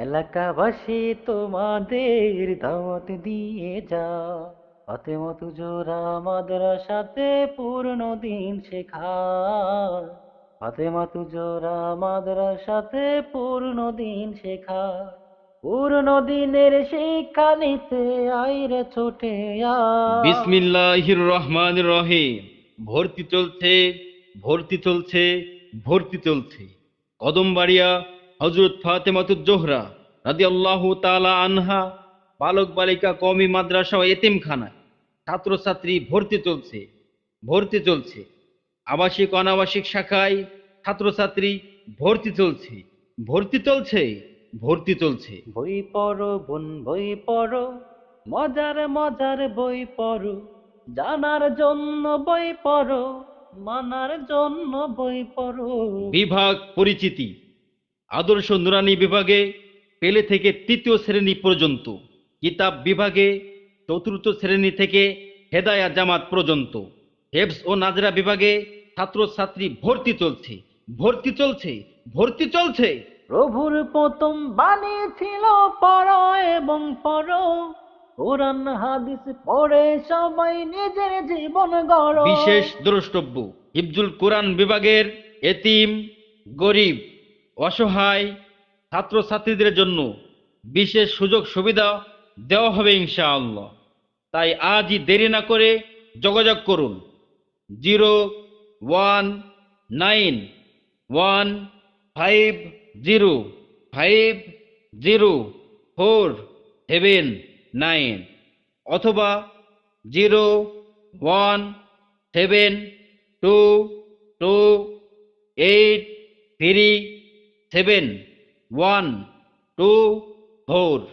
এলাকাবাসী তোমাদের দাওয়াত দিয়ে যা, ফাতেমা তুজোরা মাদ্রাসাতে পূর্ণ দিন শেখায়। ফাতেমা তুজোরা মাদ্রাসাতে পূর্ণ দিন শেখায়। পূর্ণ দিনের শিক্ষা নিতে আইরে ছোটে আয়। বিসমিল্লাহির রহমানির রহিম। ভর্তি চলছে, ভর্তি চলছে, ভর্তি চলছে। কদমবাড়িয়া হযরত ফাতেমাতুজ জোহরা রাদিয়াল্লাহু তাআলা আনহা বালক বালিকা কওমি মাদ্রাসা ও এতিমখানায় ছাত্রছাত্রী ভর্তি চলছে, ভর্তি চলছে। আবাসিক অনাবাসিক শাখায় ছাত্রছাত্রী ভর্তি চলছে, ভর্তি চলছে, ভর্তি চলছে। বই পড়ো বোন বই পড়ো, মজার মজার বই পড়ো, জানার জন্য বই পড়ো, মানার জন্য বই পড়ো। বিভাগ পরিচিতি আদর্শ নুরানি বিভাগে পেলে থেকে তৃতীয় শ্রেণী পর্যন্ত, কিতাব বিভাগে চতুর্থ শ্রেণী থেকে হেদায়া জামাত পর্যন্ত, হেফজ ও নাজরা বিভাগে ছাত্রছাত্রী ভর্তি চলছে, ভর্তি চলছে, ভর্তি চলছে। প্রভুর প্রথম বাণী ছিল পড়ো এবং পড়ো, কোরআন হাদিস পড়ে সবাই নিজের জীবন গড়ো। বিশেষ দ্রষ্টব্য হিফজুল কোরআন বিভাগের এতিম, গরিব, অসহায় ছাত্রছাত্রীদের জন্য বিশেষ সুযোগ সুবিধা দেওয়া হবে ইনশাআল্লাহ। তাই আজই দেরি না করে যোগাযোগ করুন 01915050479 অথবা 01722837124।